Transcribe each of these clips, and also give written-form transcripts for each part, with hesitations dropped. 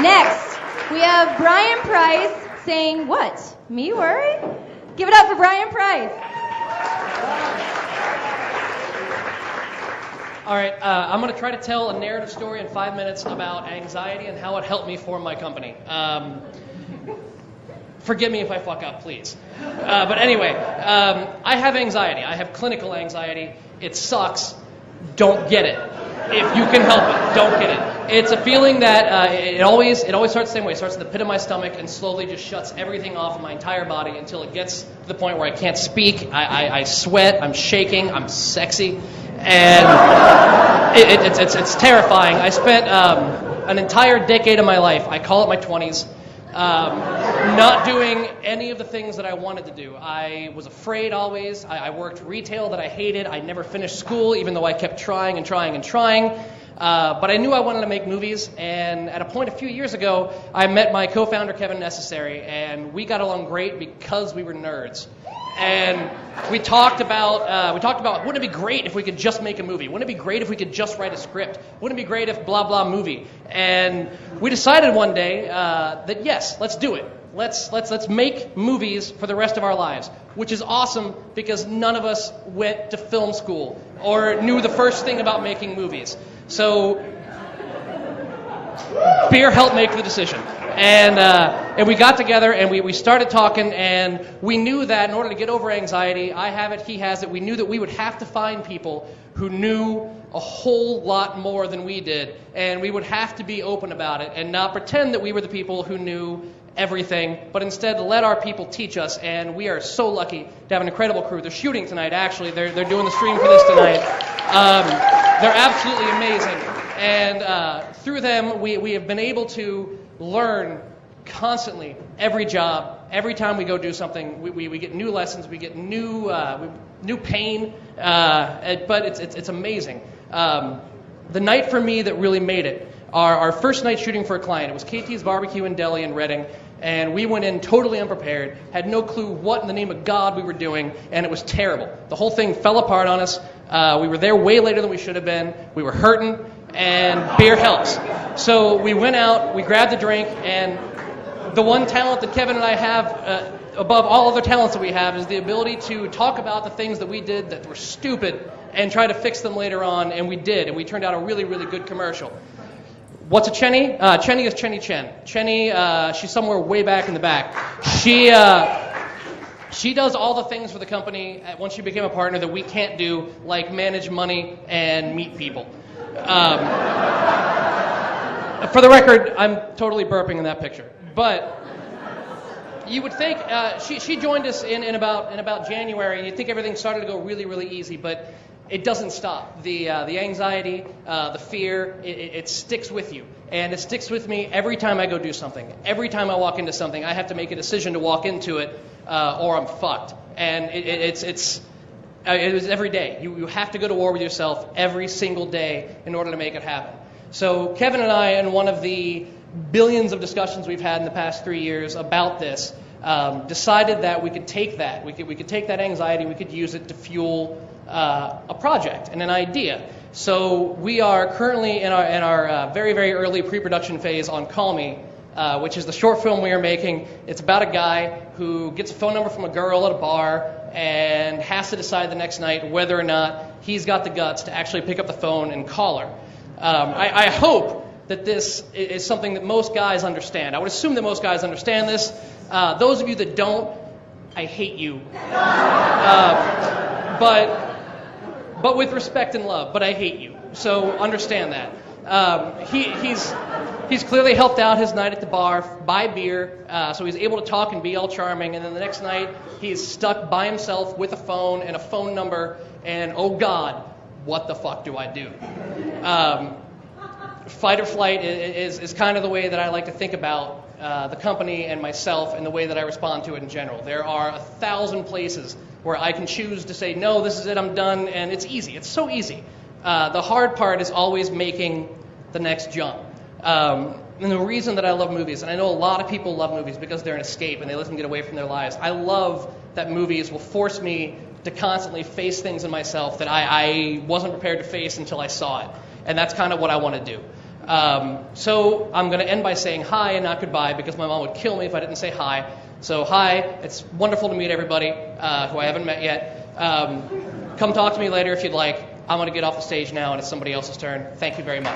Next, we have Brian Price saying, what? Me worry? Give it up for Brian Price. All right, I'm going to try to tell a narrative story in 5 minutes about anxiety and how it helped me form my company. Forgive me if I fuck up, please. But anyway, I have anxiety. I have clinical anxiety. It sucks. Don't get it. If you can help it, don't get it. It's a feeling that it always starts the same way. It starts at the pit of my stomach and slowly just shuts everything off of my entire body until it gets to the point where I can't speak. I sweat. I'm shaking. I'm sexy. And it's terrifying. I spent an entire decade of my life, I call it my 20s, not doing any of the things that I wanted to do. I was afraid always. I worked retail that I hated. I never finished school, even though I kept trying and trying and trying. But I knew I wanted to make movies, and at a point a few years ago, I met my co-founder, Kevin Necessary, and we got along great because we were nerds. And we talked about, wouldn't it be great if we could just make a movie? Wouldn't it be great if we could just write a script? Wouldn't it be great if blah, blah movie? And we decided one day that yes, let's do it. Let's make movies for the rest of our lives, which is awesome because none of us went to film school or knew the first thing about making movies. So beer helped make the decision. And we got together and we started talking, and we knew that in order to get over anxiety, I have it, he has it, we knew that we would have to find people who knew a whole lot more than we did, and we would have to be open about it and not pretend that we were the people who knew everything, but instead let our people teach us. And we are so lucky to have an incredible crew. They're shooting tonight, actually. They're doing the stream for this tonight. They're absolutely amazing. And through them, we have been able to learn constantly, every job, every time we go do something, we get new lessons, we get new pain, but it's amazing. The night for me that really made it, our first night shooting for a client, it was KT's Barbecue and Deli in Reading, and we went in totally unprepared, had no clue what in the name of God we were doing, and it was terrible. The whole thing fell apart on us. We were there way later than we should have been. We were hurting, and beer helps. So we went out, we grabbed a drink, and the one talent that Kevin and I have, above all other talents that we have, is the ability to talk about the things that we did that were stupid and try to fix them later on, and we did, and we turned out a really, really good commercial. What's a Chenny? Chenny is Chenny Chen. Chenny, she's somewhere way back in the back. She does all the things for the company once she became a partner that we can't do, like manage money and meet people. For the record, I'm totally burping in that picture. But you would think she joined us in about January, and you'd think everything started to go really, really easy, but it doesn't stop. The anxiety, the fear, it sticks with you. And it sticks with me every time I go do something. Every time I walk into something, I have to make a decision to walk into it, or I'm fucked. And it was every day. You have to go to war with yourself every single day in order to make it happen. So Kevin and I, in one of the billions of discussions we've had in the past 3 years about this, decided that we could take that. We could take that anxiety, we could use it to fuel a project and an idea. So we are currently in our very, very early pre-production phase on Call Me, which is the short film we are making. It's about a guy who gets a phone number from a girl at a bar and has to decide the next night whether or not he's got the guts to actually pick up the phone and call her. I hope that this is something that most guys understand. I would assume that most guys understand this. Those of you that don't, I hate you. But with respect and love, but I hate you. So understand that. He's clearly helped out his night at the bar, buy beer, so he's able to talk and be all charming, and then the next night he's stuck by himself with a phone and a phone number, and oh God, what the fuck do I do? Fight or flight is kind of the way that I like to think about the company and myself and the way that I respond to it in general. There are 1,000 places where I can choose to say, no, this is it, I'm done, and it's easy. It's so easy. The hard part is always making the next jump. And the reason that I love movies, and I know a lot of people love movies because they're an escape and they let them get away from their lives. I love that movies will force me to constantly face things in myself that I wasn't prepared to face until I saw it. And that's kind of what I want to do. So I'm going to end by saying hi and not goodbye because my mom would kill me if I didn't say hi. So hi, it's wonderful to meet everybody who I haven't met yet. Come talk to me later if you'd like. I'm going to get off the stage now and it's somebody else's turn. Thank you very much.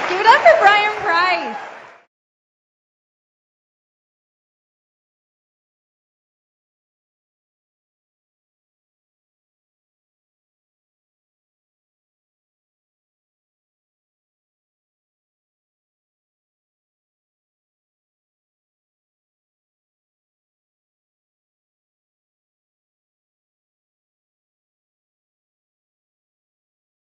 Give it up for Brian.